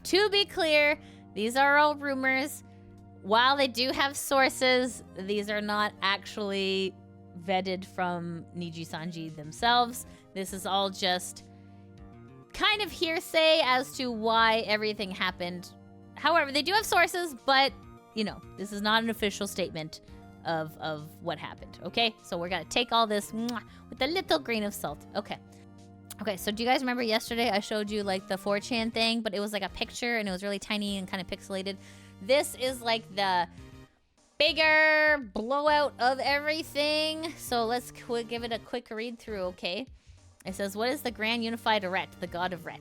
To be clear, these are all rumors. While they do have sources, these are not actually vetted from Nijisanji themselves. This is all just kind of hearsay as to why everything happened. However, they do have sources, but, you know, this is not an official statement of what happened, okay? So we're gonna take all this with a little grain of salt. Okay, so do you guys remember yesterday I showed you like the 4chan thing, but it was like a picture and it was really tiny and kind of pixelated? This is like the bigger blowout of everything. So let's give it a quick read through, okay? It says, what is the grand unified rat, the god of rat?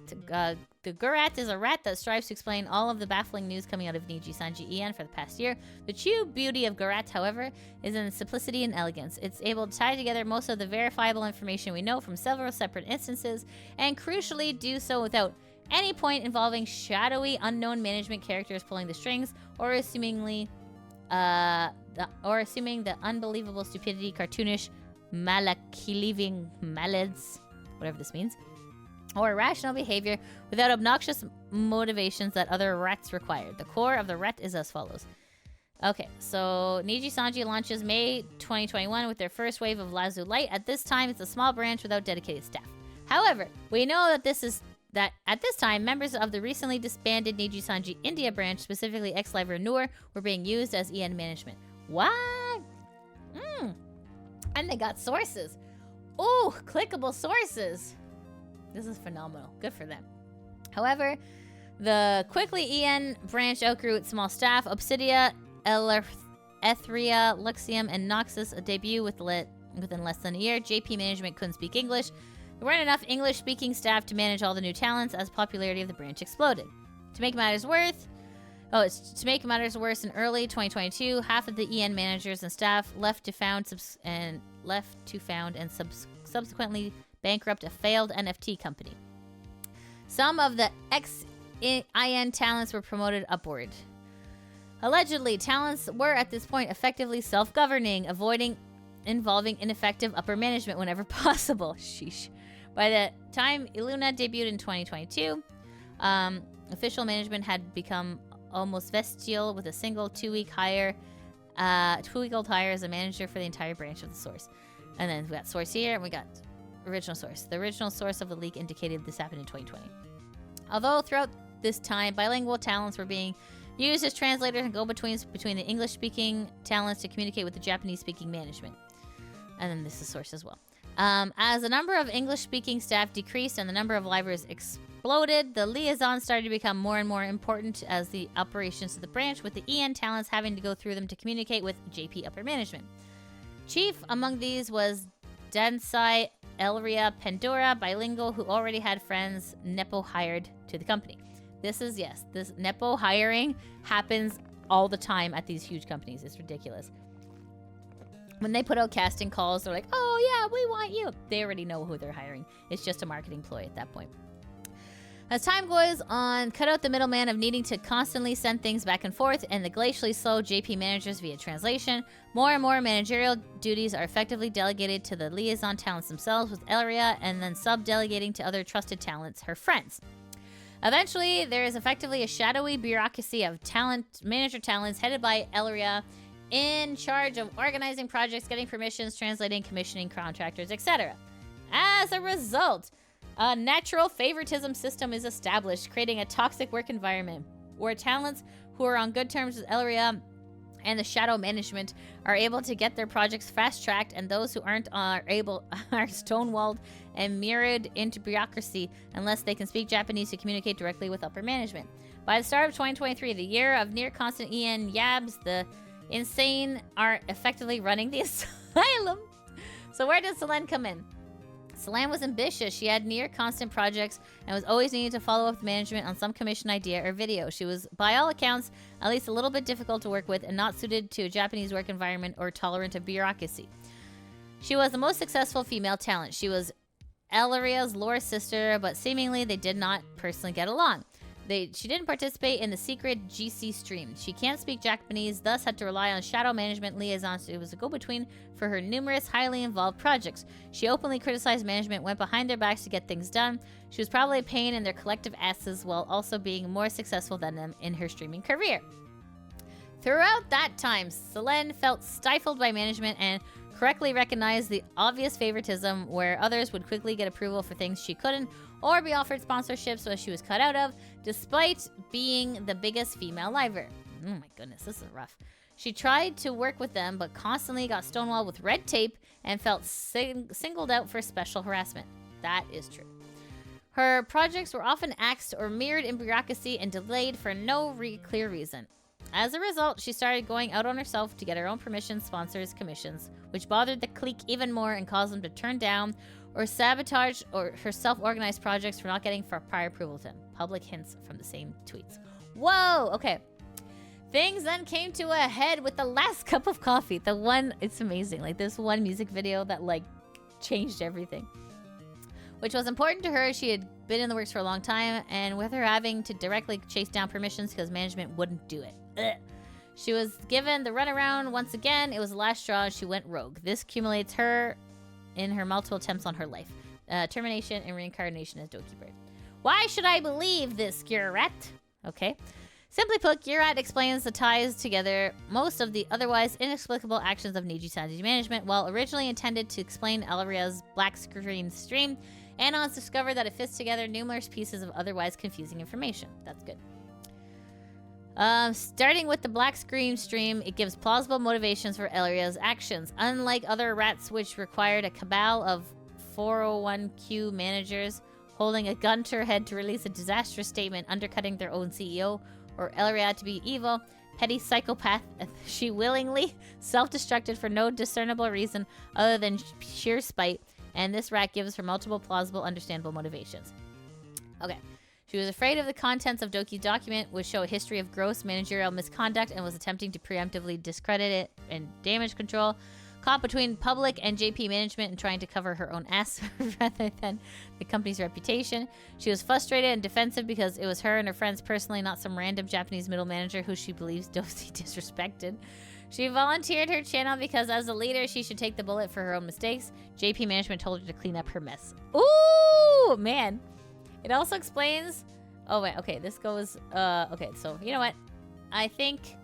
The Gurat is a rat that strives to explain all of the baffling news coming out of Nijisanji Ian for the past year. The true beauty of Gurat, however, is in its simplicity and elegance. It's able to tie together most of the verifiable information we know from several separate instances, and crucially do so without any point involving shadowy, unknown management characters pulling the strings, or assuming the unbelievable stupidity, cartoonish, malakiliving malids, whatever this means, or irrational behavior without obnoxious motivations that other rats require. The core of the rat is as follows. Okay, so Nijisanji launches May 2021 with their first wave of Lazu Light. At this time, it's a small branch without dedicated staff. However, we know that at this time, members of the recently disbanded Nijisanji India branch, specifically ex-Liver Noor, were being used as EN management. What? And they got sources. Ooh, clickable sources. This is phenomenal. Good for them. However, the quickly EN branch outgrew its small staff. Obsidia, Ethria, Luxium, and Noxus debut within less than a year. JP management couldn't speak English. There weren't enough English-speaking staff to manage all the new talents as popularity of the branch exploded. To make matters worse, in early 2022, half of the EN managers and staff left to found and subsequently bankrupt a failed NFT company. Some of the ex-IN talents were promoted upward. Allegedly, talents were at this point effectively self-governing, avoiding involving ineffective upper management whenever possible. Sheesh. By the time Iluna debuted in 2022, official management had become almost bestial with a single 2-week old hire as a manager for the entire branch of the source. And then we got source here and we got original source. The original source of the leak indicated this happened in 2020. Although throughout this time, bilingual talents were being used as translators and go-betweens between the English-speaking talents to communicate with the Japanese-speaking management. And then this is source as well. As the number of English-speaking staff decreased and the number of livers exploded, the liaison started to become more and more important as the operations of the branch, with the EN talents having to go through them to communicate with JP upper management. Chief among these was Dansai Elria Pandora, bilingual, who already had friends Nepo hired to the company. This Nepo hiring happens all the time at these huge companies. It's ridiculous. When they put out casting calls, they're like, oh yeah, we want you. They already know who they're hiring. It's just a marketing ploy at that point. As time goes on, cut out the middleman of needing to constantly send things back and forth and the glacially slow JP managers via translation. More and more managerial duties are effectively delegated to the liaison talents themselves, with Elria and then sub-delegating to other trusted talents, her friends. Eventually, there is effectively a shadowy bureaucracy of manager talents headed by Elria, in charge of organizing projects, getting permissions, translating, commissioning contractors, etc. As a result, a natural favoritism system is established, creating a toxic work environment where talents who are on good terms with Elria and the shadow management are able to get their projects fast-tracked, and those who aren't are stonewalled and mirrored into bureaucracy unless they can speak Japanese to communicate directly with upper management. By the start of 2023, the year of near-constant EN yabs, the insane are effectively running the asylum. So where did Selene come in? Selene was ambitious. She had near-constant projects and was always needing to follow up with management on some commission idea or video. She was, by all accounts, at least a little bit difficult to work with and not suited to a Japanese work environment or tolerant of bureaucracy. She was the most successful female talent. She was Elria's lore sister, but seemingly they did not personally get along. She didn't participate in the secret GC stream. She can't speak Japanese, thus had to rely on shadow management liaisons. It was a go-between for her numerous highly involved projects. She openly criticized management, went behind their backs to get things done. She was probably a pain in their collective asses while also being more successful than them in her streaming career. Throughout that time, Selene felt stifled by management and correctly recognized the obvious favoritism where others would quickly get approval for things she couldn't or be offered sponsorships which she was cut out of, despite being the biggest female liver. Oh my goodness, this is rough. She tried to work with them, but constantly got stonewalled with red tape and felt singled out for special harassment. That is true. Her projects were often axed or mirrored in bureaucracy and delayed for no clear reason. As a result, she started going out on herself to get her own permissions, sponsors, commissions, which bothered the clique even more and caused them to turn down or sabotage her self-organized projects for not getting prior approval to them. Public hints from the same tweets. Whoa! Okay. Things then came to a head with the last cup of coffee. It's amazing. Like, this one music video that, like, changed everything. Which was important to her. She had been in the works for a long time, and with her having to directly chase down permissions because management wouldn't do it. Ugh. She was given the runaround once again. It was the last straw. She went rogue. This accumulates her in her multiple attempts on her life. Termination and reincarnation as Doki Bird. Why should I believe this, Gyrat? Okay. Simply put, Gyrat explains the ties together most of the otherwise inexplicable actions of Nijisanji management, while originally intended to explain Elria's black screen stream. Anons discovered that it fits together numerous pieces of otherwise confusing information. That's good. Starting with the black screen stream, it gives plausible motivations for Elria's actions. Unlike other rats which required a cabal of 401q managers holding a gun to her head to release a disastrous statement undercutting their own CEO, or Elria to be evil, petty psychopath, she willingly self-destructed for no discernible reason other than sheer spite, and this rat gives her multiple plausible, understandable motivations. Okay. She was afraid of the contents of Doki's document, which show a history of gross managerial misconduct, and was attempting to preemptively discredit it and damage control. Caught between public and JP management and trying to cover her own ass rather than the company's reputation. She was frustrated and defensive because it was her and her friends personally, not some random Japanese middle manager who she believes Doki disrespected. She volunteered her channel because as a leader, she should take the bullet for her own mistakes. JP management told her to clean up her mess. Ooh, man. It also explains... Oh, wait. Okay, this goes... okay, so you know what? I think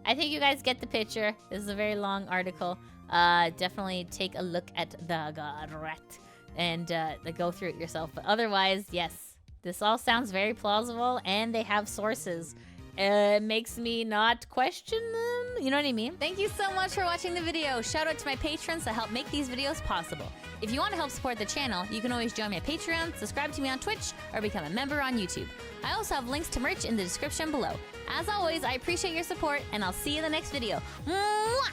you guys get the picture. This is a very long article. Definitely take a look at the Gyrat and go through it yourself. But otherwise, yes, this all sounds very plausible, and they have sources. It makes me not question them. You know what I mean? Thank you so much for watching the video. Shout out to my patrons that help make these videos possible. If you want to help support the channel, you can always join me at Patreon, subscribe to me on Twitch, or become a member on YouTube. I also have links to merch in the description below. As always, I appreciate your support, and I'll see you in the next video. Mwah!